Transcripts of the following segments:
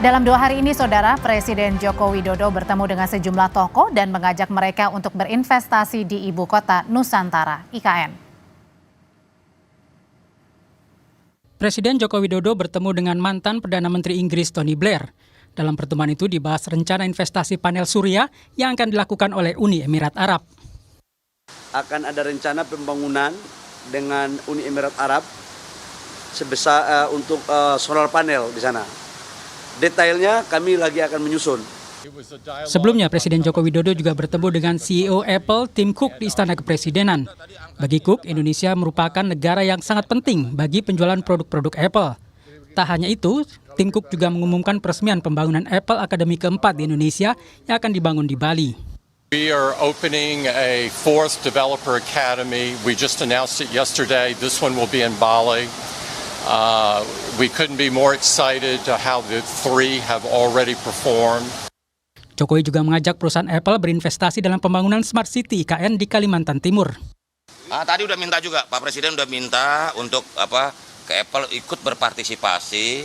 Dalam 2 hari ini, Saudara, Presiden Joko Widodo bertemu dengan sejumlah tokoh dan mengajak mereka untuk berinvestasi di Ibu Kota Nusantara, IKN. Presiden Joko Widodo bertemu dengan mantan Perdana Menteri Inggris Tony Blair. Dalam pertemuan itu dibahas rencana investasi panel surya yang akan dilakukan oleh Uni Emirat Arab. Akan ada rencana pembangunan dengan Uni Emirat Arab sebesar untuk solar panel di sana. Detailnya kami lagi akan menyusun. Sebelumnya, Presiden Joko Widodo juga bertemu dengan CEO Apple, Tim Cook, di Istana Kepresidenan. Bagi Cook, Indonesia merupakan negara yang sangat penting bagi penjualan produk-produk Apple. Tak hanya itu, Tim Cook juga mengumumkan peresmian pembangunan Apple Academy keempat di Indonesia yang akan dibangun di Bali. We are opening a 4th developer academy. We just announced it yesterday. This one will be in Bali. We couldn't be more excited to how the 3 have already performed. Jokowi juga mengajak perusahaan Apple berinvestasi dalam pembangunan Smart City IKN di Kalimantan Timur. Tadi udah minta juga, Pak Presiden udah minta untuk ke Apple ikut berpartisipasi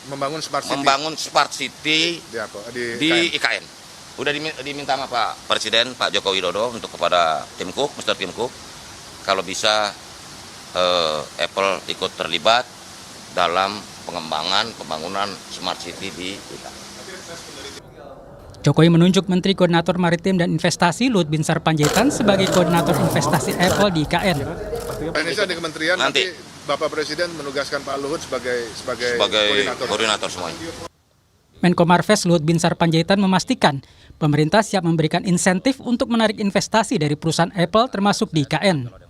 membangun Smart City di IKN. Udah diminta sama Pak Presiden, Pak Joko Widodo untuk kepada Tim Cook, Mr. Tim Cook, kalau bisa Apple ikut terlibat dalam pembangunan Smart City di IKN. Jokowi menunjuk Menteri Koordinator Maritim dan Investasi Luhut Binsar Panjaitan sebagai koordinator investasi Apple di IKN. Indonesia di kementerian nanti Bapak Presiden menugaskan Pak Luhut sebagai koordinator semuanya. Menko Marves Luhut Binsar Panjaitan memastikan pemerintah siap memberikan insentif untuk menarik investasi dari perusahaan Apple termasuk di IKN.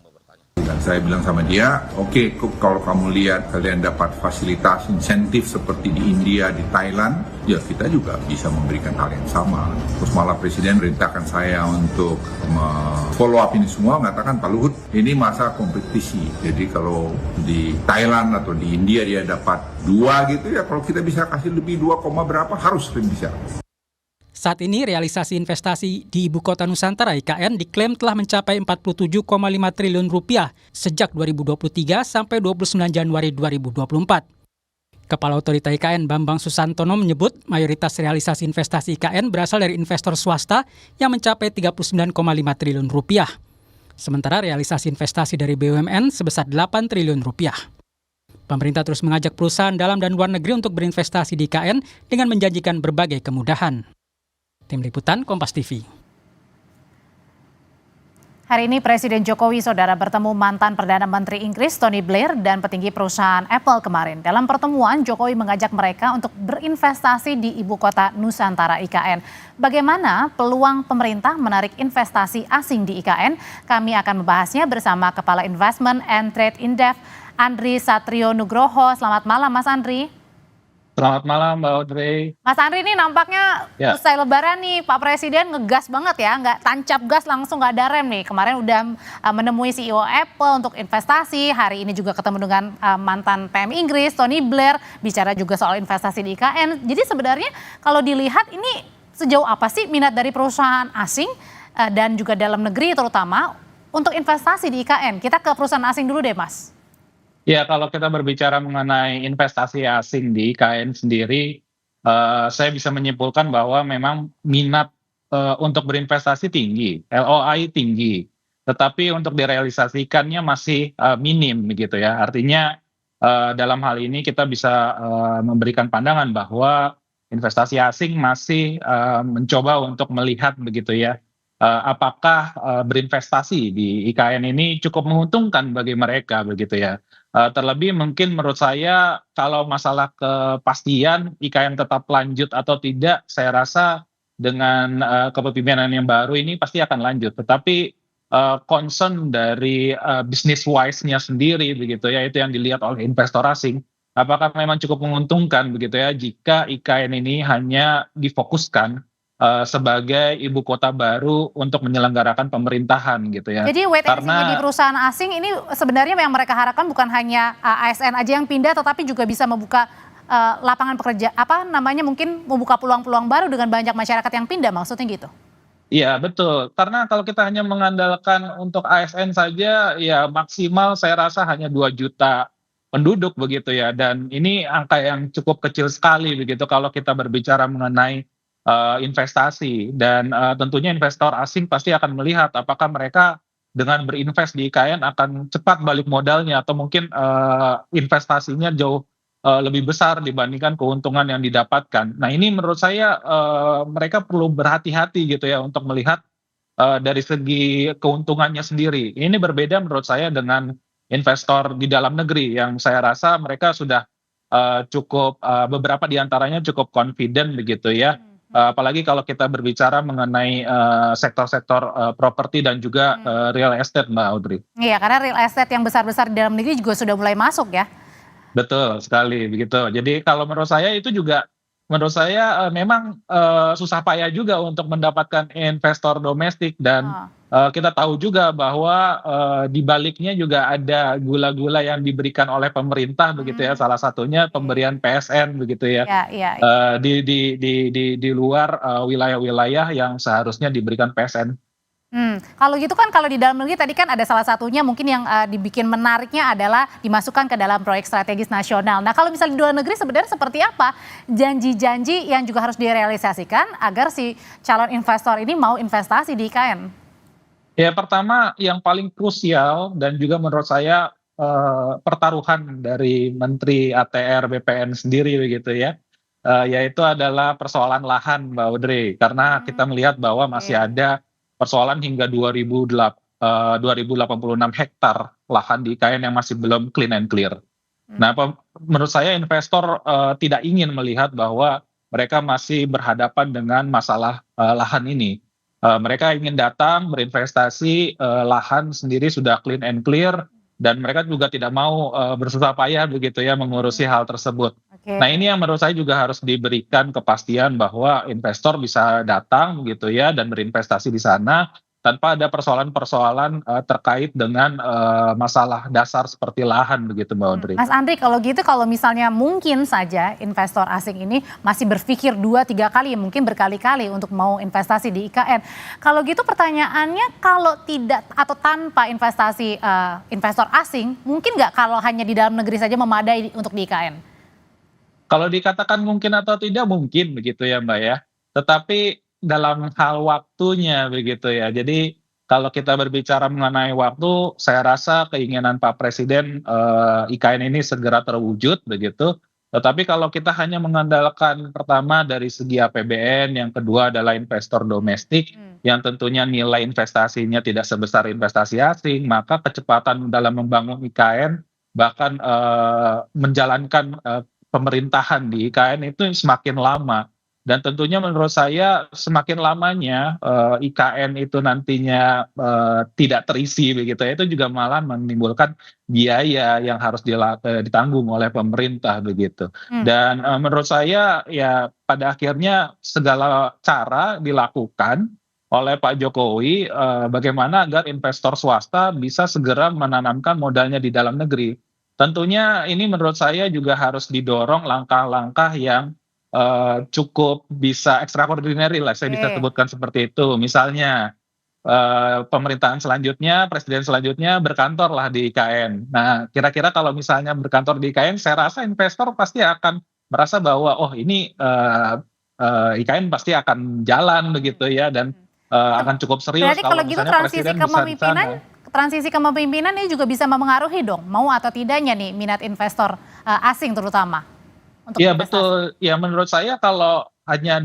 Dan saya bilang sama dia, oke, kalau kamu lihat kalian dapat fasilitas insentif seperti di India, di Thailand, ya kita juga bisa memberikan hal yang sama. Terus malah Presiden merintahkan saya untuk follow up ini semua, mengatakan Pak Luhut, ini masa kompetisi. Jadi kalau di Thailand atau di India dia dapat 2 gitu ya, kalau kita bisa kasih lebih 2, berapa harus bisa. Saat ini realisasi investasi di Ibu Kota Nusantara IKN diklaim telah mencapai 47,5 triliun rupiah sejak 2023 sampai 29 Januari 2024. Kepala Otorita IKN Bambang Susantono menyebut mayoritas realisasi investasi IKN berasal dari investor swasta yang mencapai 39,5 triliun rupiah. Sementara realisasi investasi dari BUMN sebesar 8 triliun rupiah. Pemerintah terus mengajak perusahaan dalam dan luar negeri untuk berinvestasi di IKN dengan menjanjikan berbagai kemudahan. Tim Liputan Kompas TV. Hari ini Presiden Jokowi, Saudara, bertemu mantan Perdana Menteri Inggris Tony Blair dan petinggi perusahaan Apple kemarin. Dalam pertemuan, Jokowi mengajak mereka untuk berinvestasi di Ibu Kota Nusantara IKN. Bagaimana peluang pemerintah menarik investasi asing di IKN? Kami akan membahasnya bersama Kepala Investment and Trade Indef, Andri Satrio Nugroho. Selamat malam, Mas Andri. Selamat malam, Mbak Audrey. Mas Andri, ini nampaknya usai Lebaran nih, Pak Presiden ngegas banget ya, nggak tancap gas langsung, nggak ada rem nih. Kemarin udah menemui CEO Apple untuk investasi, hari ini juga ketemu dengan mantan PM Inggris, Tony Blair, bicara juga soal investasi di IKN. Jadi sebenarnya kalau dilihat ini sejauh apa sih minat dari perusahaan asing dan juga dalam negeri terutama untuk investasi di IKN? Kita ke perusahaan asing dulu deh, Mas. Ya, kalau kita berbicara mengenai investasi asing di IKN sendiri, saya bisa menyimpulkan bahwa memang minat untuk berinvestasi tinggi, LOI tinggi, tetapi untuk direalisasikannya masih minim begitu ya. Artinya dalam hal ini kita bisa memberikan pandangan bahwa investasi asing masih mencoba untuk melihat begitu ya, apakah berinvestasi di IKN ini cukup menguntungkan bagi mereka begitu ya. Terlebih mungkin menurut saya kalau masalah kepastian IKN tetap lanjut atau tidak, saya rasa dengan kepemimpinan yang baru ini pasti akan lanjut. Tetapi concern dari business wise-nya sendiri begitu ya, itu yang dilihat oleh investor asing. Apakah memang cukup menguntungkan begitu ya jika IKN ini hanya difokuskan sebagai ibu kota baru untuk menyelenggarakan pemerintahan gitu ya. Jadi wait and see di perusahaan asing ini sebenarnya yang mereka harapkan bukan hanya ASN aja yang pindah, tetapi juga bisa membuka lapangan pekerja, mungkin membuka peluang-peluang baru dengan banyak masyarakat yang pindah, maksudnya gitu? Iya betul, karena kalau kita hanya mengandalkan untuk ASN saja, ya maksimal saya rasa hanya 2 juta penduduk begitu ya, dan ini angka yang cukup kecil sekali begitu kalau kita berbicara mengenai investasi, dan tentunya investor asing pasti akan melihat apakah mereka dengan berinvest di IKN akan cepat balik modalnya, atau mungkin investasinya jauh lebih besar dibandingkan keuntungan yang didapatkan. Nah, ini menurut saya mereka perlu berhati-hati gitu ya untuk melihat dari segi keuntungannya sendiri. Ini berbeda menurut saya dengan investor di dalam negeri yang saya rasa mereka sudah cukup beberapa di antaranya cukup confident begitu ya. Apalagi kalau kita berbicara mengenai sektor-sektor properti dan juga real estate, Mbak Audrey. Iya, karena real estate yang besar-besar di dalam negeri juga sudah mulai masuk ya. Betul sekali begitu. Jadi kalau menurut saya itu juga menurut saya memang susah payah juga untuk mendapatkan investor domestik, dan kita tahu juga bahwa di baliknya juga ada gula-gula yang diberikan oleh pemerintah begitu ya. Salah satunya pemberian PSN begitu ya. Iya. Di luar wilayah-wilayah yang seharusnya diberikan PSN. Kalau gitu kan, kalau di dalam negeri tadi kan ada salah satunya mungkin yang dibikin menariknya adalah dimasukkan ke dalam proyek strategis nasional. Nah, kalau misalnya di luar negeri sebenarnya seperti apa janji-janji yang juga harus direalisasikan agar si calon investor ini mau investasi di IKN? Ya, pertama yang paling krusial dan juga menurut saya pertaruhan dari Menteri ATR BPN sendiri begitu ya, yaitu adalah persoalan lahan, Mbak Audrey, karena kita melihat bahwa masih ada persoalan hingga 2086 hektar lahan di IKN yang masih belum clean and clear. Nah, menurut saya investor tidak ingin melihat bahwa mereka masih berhadapan dengan masalah lahan ini. Mereka ingin datang berinvestasi, lahan sendiri sudah clean and clear, dan mereka juga tidak mau bersusah payah begitu ya mengurusi hal tersebut. Nah, ini yang menurut saya juga harus diberikan kepastian bahwa investor bisa datang begitu ya dan berinvestasi di sana tanpa ada persoalan-persoalan terkait dengan masalah dasar seperti lahan begitu, Mbak Audrey. Mas Andri, kalau gitu, kalau misalnya mungkin saja investor asing ini masih berpikir 2-3 kali, mungkin berkali-kali untuk mau investasi di IKN. Kalau gitu pertanyaannya, kalau tidak atau tanpa investasi investor asing, mungkin nggak kalau hanya di dalam negeri saja memadai untuk di IKN? Kalau dikatakan mungkin atau tidak, mungkin begitu ya Mbak ya. Tetapi dalam hal waktunya begitu ya. Jadi kalau kita berbicara mengenai waktu, saya rasa keinginan Pak Presiden IKN ini segera terwujud begitu. Tetapi kalau kita hanya mengandalkan pertama dari segi APBN, yang kedua adalah investor domestik, yang tentunya nilai investasinya tidak sebesar investasi asing, maka kecepatan dalam membangun IKN bahkan menjalankan pemerintahan di IKN itu semakin lama. Dan tentunya menurut saya semakin lamanya IKN itu nantinya tidak terisi begitu ya, itu juga malah menimbulkan biaya yang harus ditanggung oleh pemerintah begitu. Dan menurut saya ya pada akhirnya segala cara dilakukan oleh Pak Jokowi bagaimana agar investor swasta bisa segera menanamkan modalnya di dalam negeri. Tentunya ini menurut saya juga harus didorong langkah-langkah yang cukup bisa extraordinary lah, saya bisa sebutkan seperti itu. Misalnya pemerintahan selanjutnya, presiden selanjutnya berkantor lah di IKN. Nah, kira-kira kalau misalnya berkantor di IKN, saya rasa investor pasti akan merasa bahwa oh ini IKN pasti akan jalan begitu ya, dan akan cukup serius. Berarti kalau gitu transisi kepemimpinan ini juga bisa mempengaruhi dong, mau atau tidaknya nih minat investor asing terutama. Iya betul, ya menurut saya kalau hanya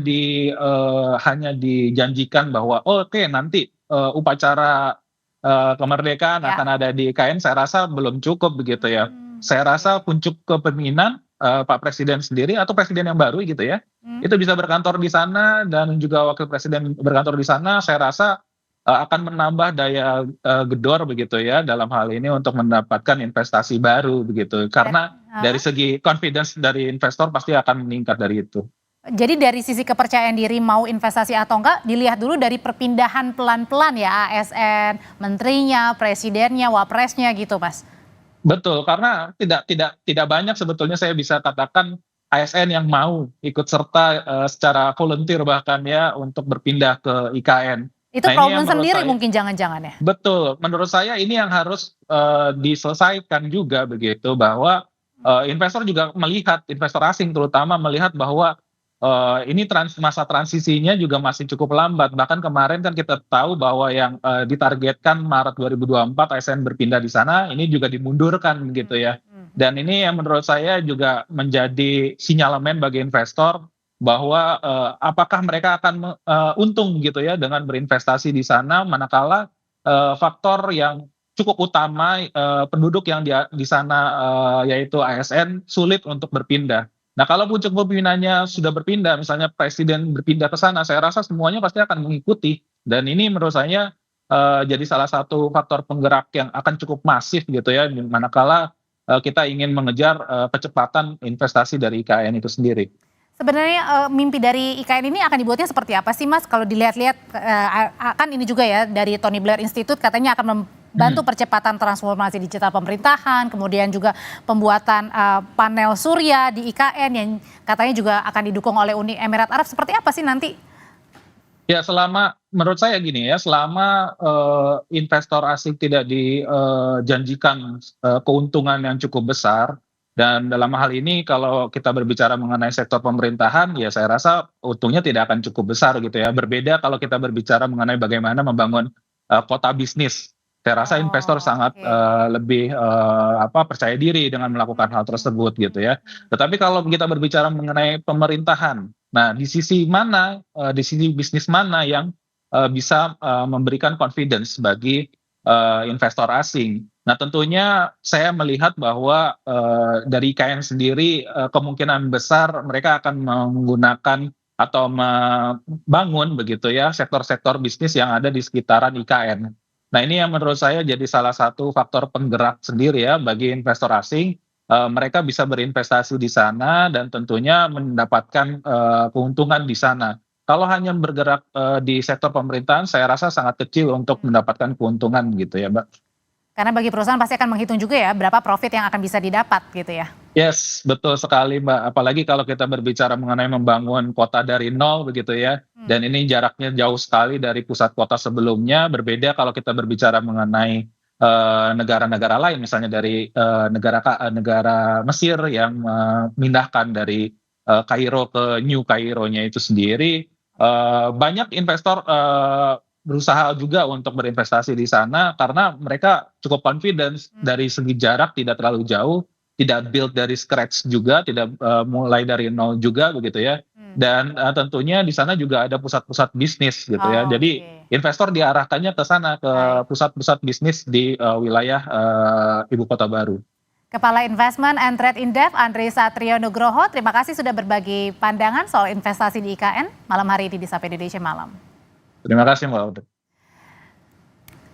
dijanjikan bahwa oke, nanti upacara kemerdekaan akan ada di IKN, saya rasa belum cukup begitu ya. Saya rasa puncak kepemimpinan Pak Presiden sendiri atau presiden yang baru gitu ya, itu bisa berkantor di sana dan juga wakil presiden berkantor di sana, saya rasa akan menambah daya gedor begitu ya dalam hal ini untuk mendapatkan investasi baru begitu, karena dari segi confidence dari investor pasti akan meningkat dari itu. Jadi dari sisi kepercayaan diri mau investasi atau enggak dilihat dulu dari perpindahan pelan-pelan ya, ASN, menterinya, presidennya, wapresnya gitu, Mas. Betul, karena tidak banyak sebetulnya saya bisa katakan ASN yang mau ikut serta secara volunteer bahkan ya untuk berpindah ke IKN. Itu problem sendiri mungkin jangan-jangan ya? Betul, menurut saya ini yang harus diselesaikan juga begitu, bahwa investor juga melihat, investor asing terutama melihat bahwa ini masa transisinya juga masih cukup lambat. Bahkan kemarin kan kita tahu bahwa yang ditargetkan Maret 2024 ASN berpindah di sana, ini juga dimundurkan gitu ya. Dan ini yang menurut saya juga menjadi sinyalemen bagi investor bahwa apakah mereka akan untung gitu ya dengan berinvestasi di sana, manakala faktor yang cukup utama penduduk yang di sana yaitu ASN sulit untuk berpindah. Nah, kalau puncak pemimpinannya sudah berpindah, misalnya presiden berpindah ke sana, saya rasa semuanya pasti akan mengikuti. Dan ini menurut saya jadi salah satu faktor penggerak yang akan cukup masif gitu ya, manakala kita ingin mengejar kecepatan investasi dari IKN itu sendiri. Sebenarnya mimpi dari IKN ini akan dibuatnya seperti apa sih Mas? Kalau dilihat-lihat kan ini juga ya dari Tony Blair Institute katanya akan membantu percepatan transformasi digital pemerintahan, kemudian juga pembuatan panel surya di IKN yang katanya juga akan didukung oleh Uni Emirat Arab. Seperti apa sih nanti? Ya, menurut saya gini ya, selama investor asing tidak dijanjikan keuntungan yang cukup besar, dan dalam hal ini kalau kita berbicara mengenai sektor pemerintahan, ya saya rasa untungnya tidak akan cukup besar gitu ya. Berbeda kalau kita berbicara mengenai bagaimana membangun kota bisnis. Saya rasa investor sangat lebih percaya diri dengan melakukan hal tersebut gitu ya. Tetapi kalau kita berbicara mengenai pemerintahan, nah di sisi mana, di sisi bisnis mana yang bisa memberikan confidence bagi investor asing. Nah tentunya saya melihat bahwa dari IKN sendiri kemungkinan besar mereka akan menggunakan atau membangun begitu ya sektor-sektor bisnis yang ada di sekitaran IKN. Nah ini yang menurut saya jadi salah satu faktor penggerak sendiri ya bagi investor asing. Mereka bisa berinvestasi di sana dan tentunya mendapatkan keuntungan di sana. Kalau hanya bergerak di sektor pemerintahan, saya rasa sangat kecil untuk mendapatkan keuntungan gitu ya, Mbak. Karena bagi perusahaan pasti akan menghitung juga ya berapa profit yang akan bisa didapat gitu ya. Yes, betul sekali Mbak. Apalagi kalau kita berbicara mengenai membangun kota dari nol begitu ya. Dan ini jaraknya jauh sekali dari pusat kota sebelumnya. Berbeda kalau kita berbicara mengenai negara-negara lain, misalnya dari negara Mesir yang memindahkan dari Kairo ke New Kairo-nya itu sendiri. Banyak investor berusaha juga untuk berinvestasi di sana karena mereka cukup confidence dari segi jarak tidak terlalu jauh, tidak build dari scratch juga, tidak mulai dari nol juga begitu ya. Dan tentunya di sana juga ada pusat-pusat bisnis gitu ya. Jadi investor diarahkannya ke sana, ke pusat-pusat bisnis di wilayah ibu kota baru. Kepala Investment and Trade Indef Andre Satrio Nugroho, terima kasih sudah berbagi pandangan soal investasi di IKN malam hari ini di Sapa Indonesia Malam. Terima kasih Mbak Audrey.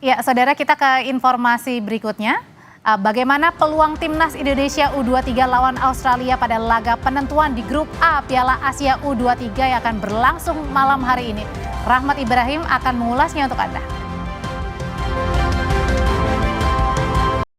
Ya, saudara, kita ke informasi berikutnya. Bagaimana peluang timnas Indonesia U23 lawan Australia pada laga penentuan di grup A Piala Asia U23 yang akan berlangsung malam hari ini. Rahmat Ibrahim akan mengulasnya untuk Anda.